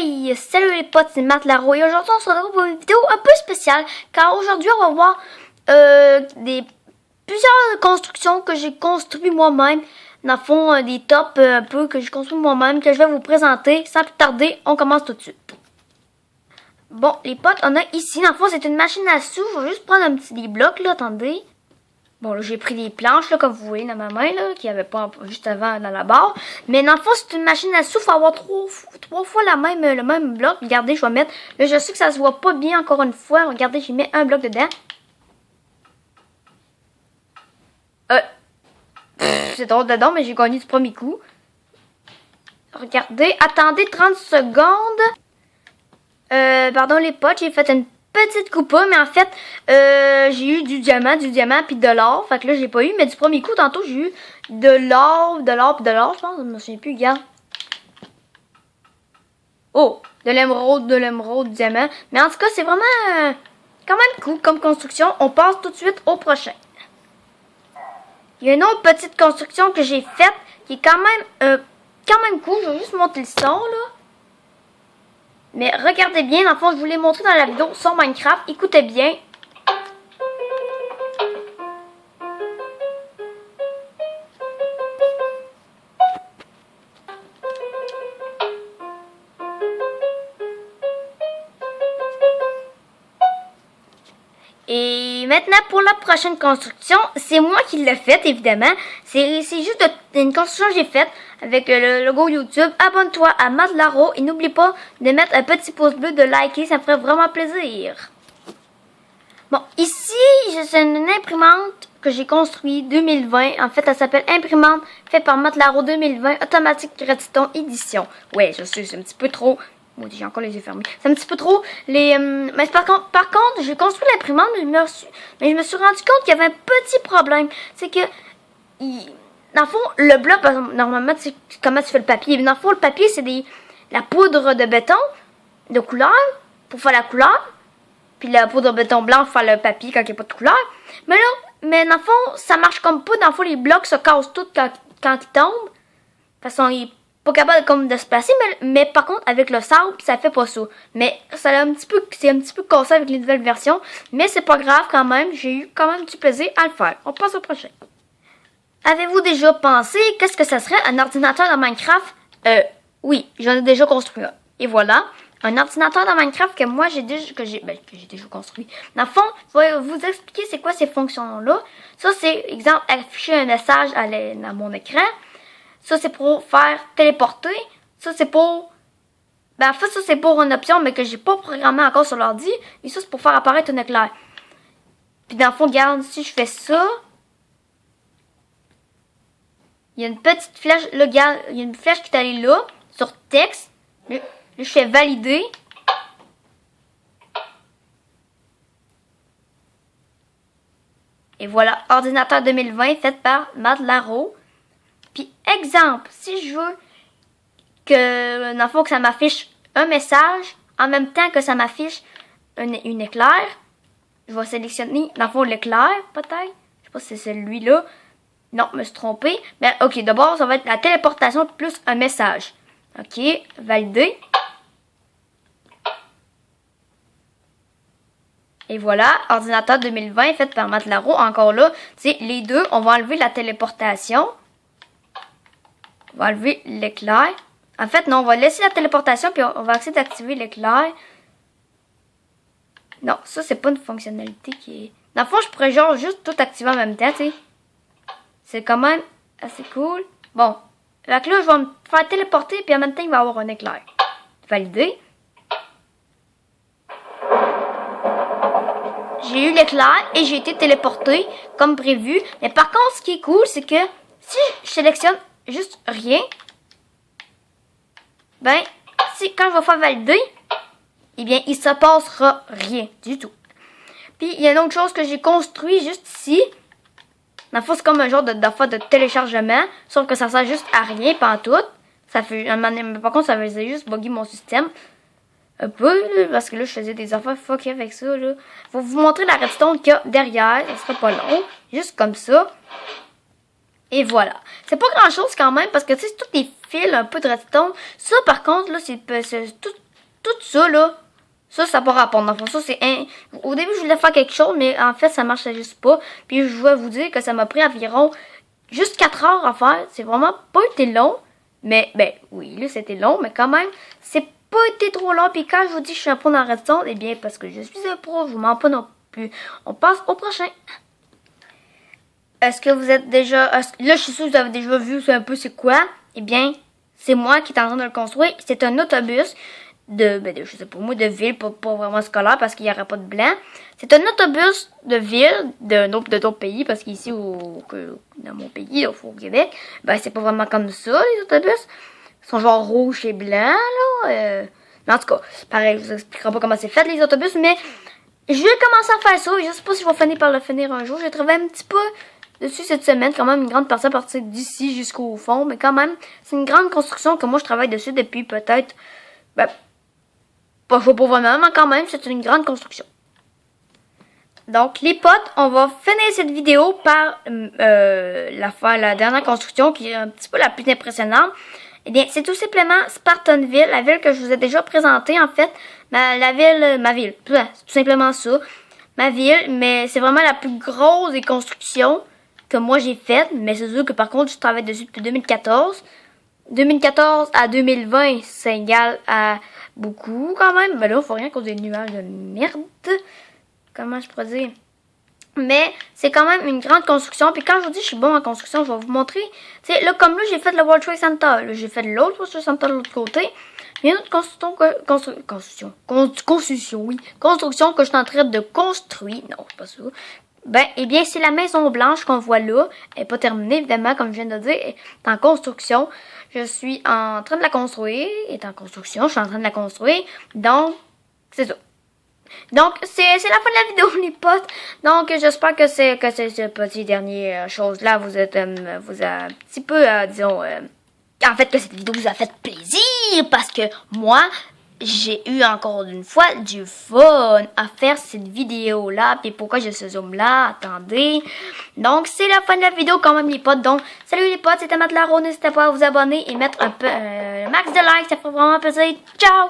Hey, salut les potes, c'est Matt Laro et aujourd'hui on se retrouve pour une vidéo un peu spéciale car aujourd'hui on va voir plusieurs constructions que j'ai construites moi-même. Dans le fond, des tops un peu que j'ai construits moi-même que je vais vous présenter. Sans plus tarder, on commence tout de suite. Bon, les potes, on a ici, dans le fond c'est une machine à sous. Je vais juste prendre des blocs là, attendez. Bon, là, j'ai pris des planches, là, comme vous voyez dans ma main, là, qu'il n'y avait pas juste avant dans la barre. Mais dans le fond, c'est une machine à sous. Il faut avoir trois fois le même bloc. Regardez, je vais mettre... Là, je sais que ça se voit pas bien encore une fois. Regardez, j'ai mis un bloc dedans. C'est drôle dedans, mais j'ai gagné du premier coup. Regardez, attendez 30 secondes. Pardon les potes, j'ai fait une petite coupe, mais en fait, j'ai eu du diamant puis de l'or. Fait que là, j'ai pas eu, mais du premier coup, tantôt, j'ai eu de l'or, puis de l'or, je pense. Je me souviens plus, regarde. Oh, de l'émeraude, du diamant. Mais en tout cas, c'est vraiment quand même cool comme construction. On passe tout de suite au prochain. Il y a une autre petite construction que j'ai faite qui est quand même cool. Je vais juste monter le son, là. Mais regardez bien, dans le fond, je vous l'ai montré dans la vidéo sur Minecraft. Écoutez bien. Et maintenant, pour la prochaine construction, c'est moi qui l'ai faite, évidemment. C'est juste une construction que j'ai faite avec le logo YouTube. Abonne-toi à Matt Laro et n'oublie pas de mettre un petit pouce bleu, de liker, ça me ferait vraiment plaisir. Bon, ici, c'est une imprimante que j'ai construite 2020. En fait, elle s'appelle Imprimante faite par Matt Laro 2020, automatique Redstone édition. Ouais, je sais, c'est un petit peu trop... Oh, j'ai encore les yeux fermés. C'est un petit peu trop mais par contre, j'ai construit l'imprimante, mais je me suis rendu compte qu'il y avait un petit problème. C'est que, dans le fond, le bloc, par exemple, normalement, tu sais comment tu fais le papier. Dans le fond, le papier, c'est la poudre de béton de couleur pour faire la couleur. Puis la poudre de béton blanc pour faire le papier quand il n'y a pas de couleur. Mais dans le fond, ça marche comme pas. Dans le fond, les blocs se cassent tous quand ils tombent. De toute façon, ils pas capable de se placer, mais par contre avec le sable ça fait pas ça. Mais ça a c'est un petit peu cassé avec les nouvelles versions, mais c'est pas grave quand même, j'ai eu quand même du plaisir à le faire. On passe au prochain. Avez-vous déjà pensé qu'est-ce que ça serait un ordinateur dans Minecraft? Oui, j'en ai déjà construit un. Et voilà, un ordinateur dans Minecraft que moi j'ai déjà construit. Dans le fond, je vais vous expliquer c'est quoi ces fonctions-là. Ça c'est exemple afficher un message dans mon écran. Ça, c'est pour faire téléporter. Ça, c'est pour... Ben, en fait, ça, c'est pour une option, mais que j'ai pas programmé encore sur l'ordi. Et ça, c'est pour faire apparaître un éclair. Puis, dans le fond, regarde, si je fais ça... Il y a une petite flèche... Là, regarde, il y a une flèche qui est allée là, sur texte. Là, je fais valider. Et voilà, ordinateur 2020, fait par Matt Laro. Puis, exemple, si je veux que, dans le fond, que ça m'affiche un message, en même temps que ça m'affiche une éclair, je vais sélectionner, dans le fond, l'éclair, peut-être. Je sais pas si c'est celui-là. Non, je me suis trompée. Mais, ok, d'abord, ça va être la téléportation plus un message. Ok, valider. Et voilà, ordinateur 2020, fait par Matt Laro. Encore là, tu sais, les deux, on va enlever la téléportation. On va enlever l'éclair. En fait, non, on va laisser la téléportation puis on va essayer d'activer l'éclair. Non, ça, c'est pas une fonctionnalité qui est... Dans le fond, je pourrais genre juste tout activer en même temps, tu sais. C'est quand même assez cool. Bon, là, je vais me faire téléporter puis en même temps, il va y avoir un éclair. Valider. J'ai eu l'éclair et j'ai été téléporté comme prévu. Mais par contre, ce qui est cool, c'est que si je sélectionne juste rien, ben, quand je vais faire valider, eh bien, il se passera rien du tout. Puis, il y a une autre chose que j'ai construit juste ici. Dans le fond, c'est comme un genre d'affaire de téléchargement, sauf que ça sert juste à rien, pantoute. Ça fait, par contre, ça faisait juste bugger mon système. Un peu, parce que là, je faisais des affaires fuck avec ça, là. Faut vous montrer la redstone qu'il y a derrière, ça sera pas long. Juste comme ça. Et voilà. C'est pas grand chose quand même parce que tu sais, c'est tous des fils un peu de redstone. Ça par contre, là, c'est tout tout ça, là, ça n'a pas rapport. Dans le fond, ça, c'est au début, je voulais faire quelque chose, mais en fait, ça marchait juste pas. Puis, je vais vous dire que ça m'a pris environ juste 4 heures à faire. C'est vraiment pas été long. Mais, ben, oui, là, c'était long, mais quand même, c'est pas été trop long. Puis, quand je vous dis que je suis un pro dans Redstone, eh bien, parce que je suis un pro, je vous mens pas non plus. On passe au prochain. Est-ce que vous êtes déjà... Là, je suis sûre que vous avez déjà vu un peu c'est quoi. Eh bien, c'est moi qui est en train de le construire. C'est un autobus je sais pas moi, de ville, pas vraiment scolaire parce qu'il n'y aura pas de blanc. C'est un autobus de ville d'autres pays parce qu'ici, dans mon pays, au Québec, ben c'est pas vraiment comme ça, les autobus. Ils sont genre rouges et blancs, là. Mais en tout cas, pareil, je vous expliquerai pas comment c'est fait, les autobus, mais je vais commencer à faire ça. Je sais pas si je vais finir par le finir un jour. J'ai travaillé un petit peu dessus cette semaine, quand même une grande partie à partir d'ici jusqu'au fond, mais quand même, c'est une grande construction que moi je travaille dessus depuis peut-être, pas vraiment, mais quand même, c'est une grande construction. Donc, les potes, on va finir cette vidéo par la dernière construction qui est un petit peu la plus impressionnante. Eh bien, c'est tout simplement Spartanville, la ville que je vous ai déjà présentée, en fait. Ma ville, c'est tout simplement ça. Ma ville, mais c'est vraiment la plus grosse des constructions que moi j'ai faites. Mais c'est sûr que par contre, je travaille dessus depuis 2014. 2014 à 2020, c'est égal à beaucoup quand même. Ben là, il faut rien à cause des nuages de merde. Comment je pourrais dire? Mais c'est quand même une grande construction. Puis quand je vous dis que je suis bon en construction, je vais vous montrer. Tu sais, là, comme là, j'ai fait le World Trade Center. Là, j'ai fait l'autre World Trade Center de l'autre côté. Il y a une autre construction que je suis en train de construire. Non, c'est pas ça. Ben, eh bien, c'est la Maison Blanche qu'on voit là. Elle n'est pas terminée, évidemment, comme je viens de dire. Elle est en construction. Je suis en train de la construire. Elle est en construction. Je suis en train de la construire. Donc, c'est ça. Donc, c'est la fin de la vidéo, les potes. Donc, j'espère que ce petit dernier chose-là vous a un petit peu, disons... en fait, que cette vidéo vous a fait plaisir. Parce que moi... j'ai eu encore une fois du fun à faire cette vidéo-là. Puis pourquoi j'ai ce zoom-là? Attendez. Donc, c'est la fin de la vidéo quand même, les potes. Donc, salut les potes, c'était Matt Laro. N'hésitez pas à vous abonner et mettre un max de likes. Ça fait vraiment plaisir. Ciao!